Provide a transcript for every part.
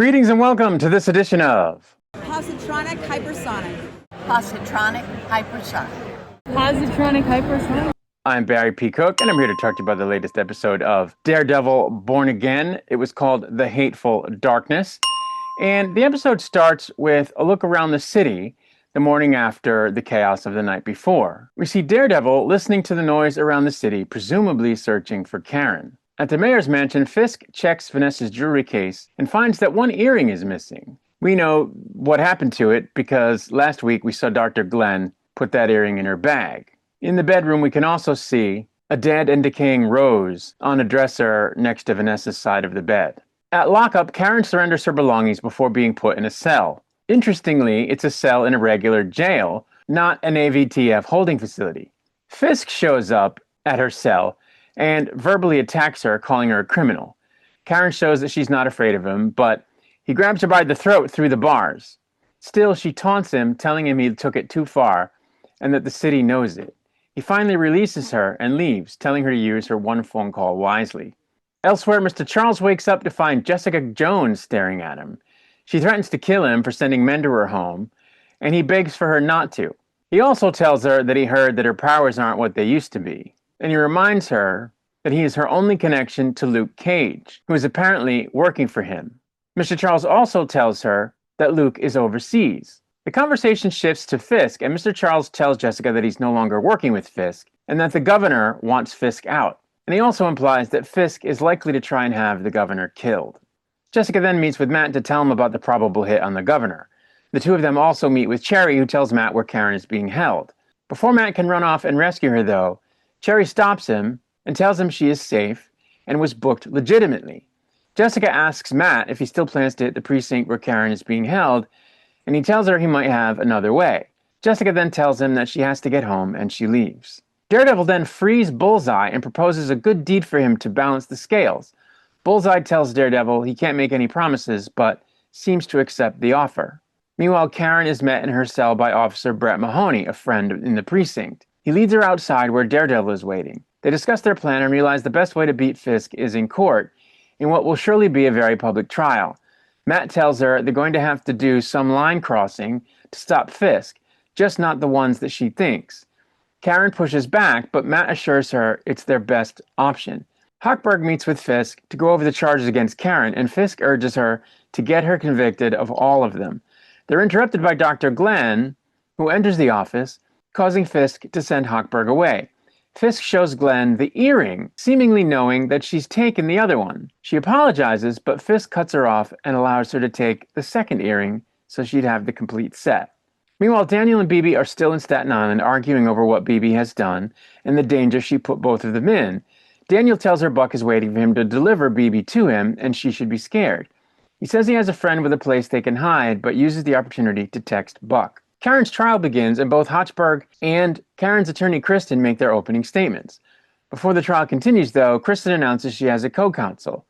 Greetings and welcome to this edition of Positronic Hypersonic. Positronic Hypersonic. Positronic Hypersonic. I'm Barry P. Cook, and I'm here to talk to you about the latest episode of Daredevil Born Again. It was called The Hateful Darkness. And the episode starts with a look around the city the morning after the chaos of the night before. We see Daredevil listening to the noise around the city, presumably searching for Karen. At the mayor's mansion, Fisk checks Vanessa's jewelry case and finds that one earring is missing. We know what happened to it because last week we saw Dr. Glenn put that earring in her bag. In the bedroom, we can also see a dead and decaying rose on a dresser next to Vanessa's side of the bed. At lockup, Karen surrenders her belongings before being put in a cell. Interestingly, it's a cell in a regular jail, not an AVTF holding facility. Fisk shows up at her cell and verbally attacks her, calling her a criminal. Karen shows that she's not afraid of him, but he grabs her by the throat through the bars. Still, she taunts him, telling him he took it too far and that the city knows it. He finally releases her and leaves, telling her to use her one phone call wisely. Elsewhere, Mr. Charles wakes up to find Jessica Jones staring at him. She threatens to kill him for sending men to her home, and he begs for her not to. He also tells her that he heard that her powers aren't what they used to be. And he reminds her that he is her only connection to Luke Cage, who is apparently working for him. Mr. Charles also tells her that Luke is overseas. The conversation shifts to Fisk, and Mr. Charles tells Jessica that he's no longer working with Fisk, and that the governor wants Fisk out. And he also implies that Fisk is likely to try and have the governor killed. Jessica then meets with Matt to tell him about the probable hit on the governor. The two of them also meet with Cherry, who tells Matt where Karen is being held. Before Matt can run off and rescue her, though, Cherry stops him and tells him she is safe and was booked legitimately. Jessica asks Matt if he still plans to hit the precinct where Karen is being held, and he tells her he might have another way. Jessica then tells him that she has to get home, and she leaves. Daredevil then frees Bullseye and proposes a good deed for him to balance the scales. Bullseye tells Daredevil he can't make any promises, but seems to accept the offer. Meanwhile, Karen is met in her cell by Officer Brett Mahoney, a friend in the precinct. He leads her outside where Daredevil is waiting. They discuss their plan and realize the best way to beat Fisk is in court, in what will surely be a very public trial. Matt tells her they're going to have to do some line crossing to stop Fisk, just not the ones that she thinks. Karen pushes back, but Matt assures her it's their best option. Hochberg meets with Fisk to go over the charges against Karen, and Fisk urges her to get her convicted of all of them. They're interrupted by Dr. Glenn, who enters the office, causing Fisk to send Hochberg away. Fisk shows Glenn the earring, seemingly knowing that she's taken the other one. She apologizes, but Fisk cuts her off and allows her to take the second earring so she'd have the complete set. Meanwhile, Daniel and BB are still in Staten Island arguing over what BB has done and the danger she put both of them in. Daniel tells her Buck is waiting for him to deliver BB to him and she should be scared. He says he has a friend with a place they can hide, but uses the opportunity to text Buck. Karen's trial begins, and both Hochberg and Karen's attorney Kristen make their opening statements. Before the trial continues, though, Kristen announces she has a co-counsel.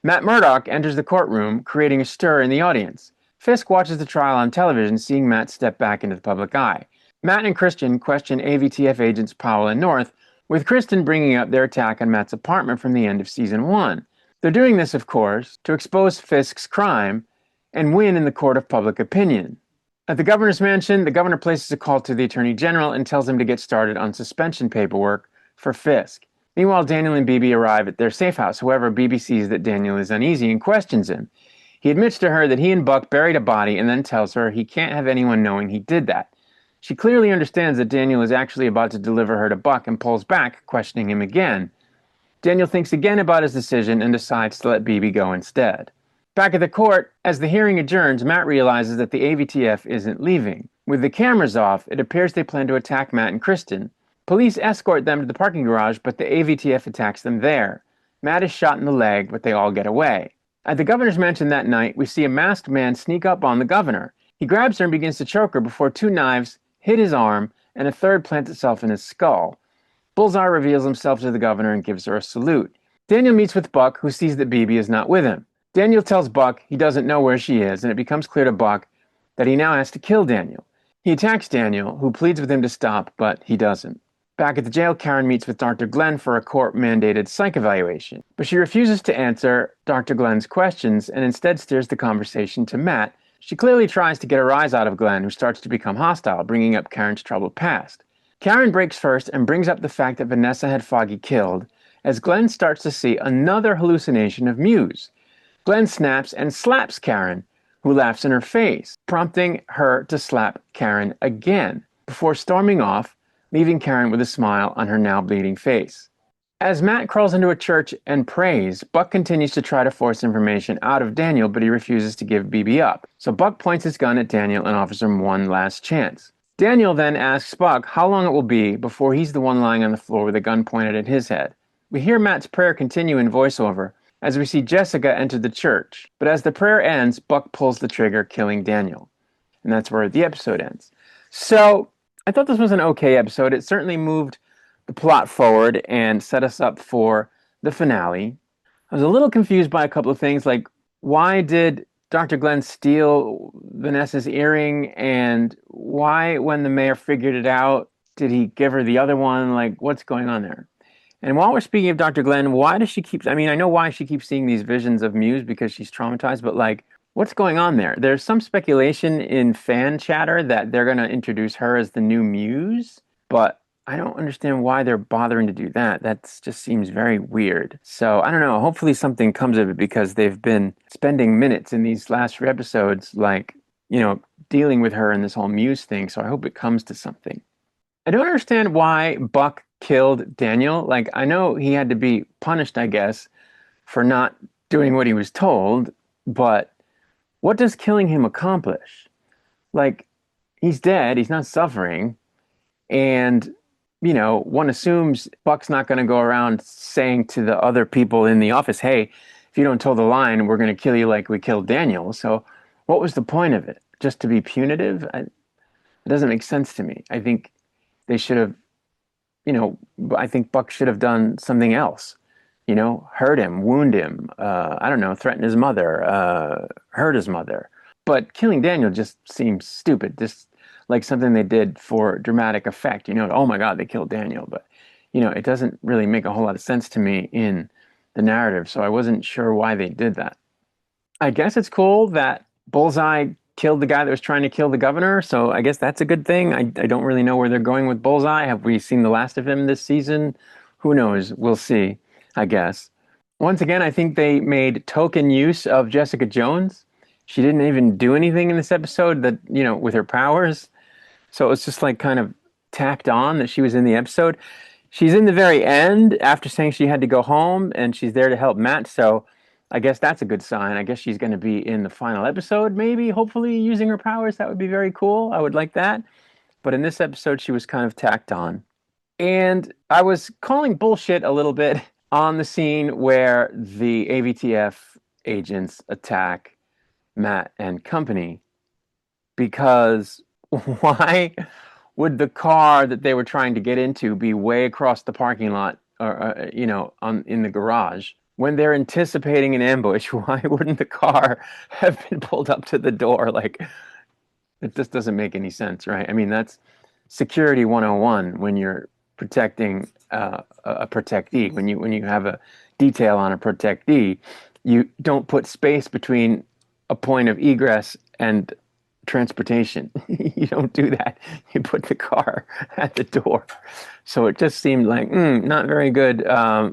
Matt Murdock enters the courtroom, creating a stir in the audience. Fisk watches the trial on television, seeing Matt step back into the public eye. Matt and Kristen question AVTF agents Powell and North, with Kristen bringing up their attack on Matt's apartment from the end of Season 1. They're doing this, of course, to expose Fisk's crime and win in the court of public opinion. At the governor's mansion, the governor places a call to the attorney general and tells him to get started on suspension paperwork for Fisk. Meanwhile, Daniel and BB arrive at their safe house. However, BB sees that Daniel is uneasy and questions him. He admits to her that he and Buck buried a body and then tells her he can't have anyone knowing he did that. She clearly understands that Daniel is actually about to deliver her to Buck and pulls back, questioning him again. Daniel thinks again about his decision and decides to let BB go instead. Back at the court, as the hearing adjourns, Matt realizes that the AVTF isn't leaving. With the cameras off, it appears they plan to attack Matt and Kristen. Police escort them to the parking garage, but the AVTF attacks them there. Matt is shot in the leg, but they all get away. At the governor's mansion that night, we see a masked man sneak up on the governor. He grabs her and begins to choke her before two knives hit his arm and a third plants itself in his skull. Bullseye reveals himself to the governor and gives her a salute. Daniel meets with Buck, who sees that BB is not with him. Daniel tells Buck he doesn't know where she is, and it becomes clear to Buck that he now has to kill Daniel. He attacks Daniel, who pleads with him to stop, but he doesn't. Back at the jail, Karen meets with Dr. Glenn for a court-mandated psych evaluation, but she refuses to answer Dr. Glenn's questions and instead steers the conversation to Matt. She clearly tries to get a rise out of Glenn, who starts to become hostile, bringing up Karen's troubled past. Karen breaks first and brings up the fact that Vanessa had Foggy killed, as Glenn starts to see another hallucination of Muse. Glenn snaps and slaps Karen, who laughs in her face, prompting her to slap Karen again, before storming off, leaving Karen with a smile on her now bleeding face. As Matt crawls into a church and prays, Buck continues to try to force information out of Daniel, but he refuses to give BB up. So Buck points his gun at Daniel and offers him one last chance. Daniel then asks Buck how long it will be before he's the one lying on the floor with a gun pointed at his head. We hear Matt's prayer continue in voiceover as we see Jessica enter the church, but as the prayer ends, Buck pulls the trigger, killing Daniel. And that's where the episode ends. So I thought this was an okay episode. It certainly moved the plot forward and set us up for the finale. I was a little confused by a couple of things, like why did Dr. Glenn steal Vanessa's earring, and why, when the mayor figured it out, did he give her the other one? Like, what's going on there? And while we're speaking of Dr. Glenn, why does she keep, I mean, I know why she keeps seeing these visions of Muse because she's traumatized, but like, what's going on there? There's some speculation in fan chatter that they're going to introduce her as the new Muse, but I don't understand why they're bothering to do that. That just seems very weird. So I don't know. Hopefully something comes of it, because they've been spending minutes in these last 3 episodes, like, you know, dealing with her and this whole Muse thing. So I hope it comes to something. I don't understand why Buck killed Daniel. Like, I know he had to be punished, I guess, for not doing what he was told, but what does killing him accomplish? Like, he's dead, he's not suffering, and, you know, one assumes Buck's not going to go around saying to the other people in the office, hey, if you don't toe the line, we're going to kill you like we killed Daniel. So what was the point of it? Just to be punitive? It doesn't make sense to me. I think they should have, you know, I think Buck should have done something else. You know, hurt him, wound him, I don't know, threaten his mother, hurt his mother. But killing Daniel just seems stupid, just like something they did for dramatic effect. You know, oh my God, they killed Daniel. But, you know, it doesn't really make a whole lot of sense to me in the narrative, so I wasn't sure why they did that. I guess it's cool that Bullseye killed the guy that was trying to kill the governor, so I guess that's a good thing. I don't really know where they're going with Bullseye. Have we seen the last of him this season? Who knows? We'll see, I guess. Once again, I think they made token use of Jessica Jones. She didn't even do anything in this episode that, you know, with her powers. So it's just like kind of tacked on that she was in the episode. She's in the very end after saying she had to go home, and she's there to help Matt. So I guess that's a good sign. I guess she's going to be in the final episode, maybe, hopefully using her powers. That would be very cool. I would like that. But in this episode, she was kind of tacked on. And I was calling bullshit a little bit on the scene where the AVTF agents attack Matt and company, because why would the car that they were trying to get into be way across the parking lot, or you know, in the garage, when they're anticipating an ambush? Why wouldn't the car have been pulled up to the door? Like, it just doesn't make any sense, right? I mean, that's security 101 when you're protecting a protectee. When you have a detail on a protectee, you don't put space between a point of egress and transportation. You don't do that. You put the car at the door. So it just seemed like not very good,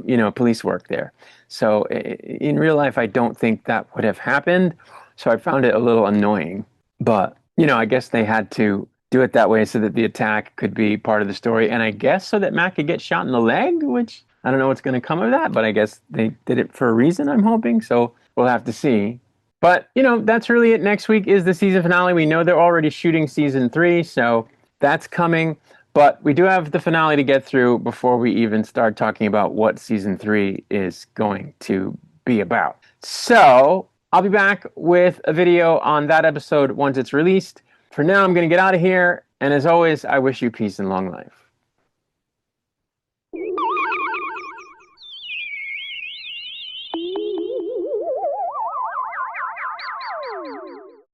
you know, police work there. So in real life, I don't think that would have happened. So I found it a little annoying. But, you know, I guess they had to do it that way so that the attack could be part of the story. And I guess so that Matt could get shot in the leg, which I don't know what's going to come of that, but I guess they did it for a reason, I'm hoping. So we'll have to see. But, you know, that's really it. Next week is the season finale. We know they're already shooting season 3, so that's coming. But we do have the finale to get through before we even start talking about what season 3 is going to be about. So I'll be back with a video on that episode once it's released. For now, I'm going to get out of here. And as always, I wish you peace and long life.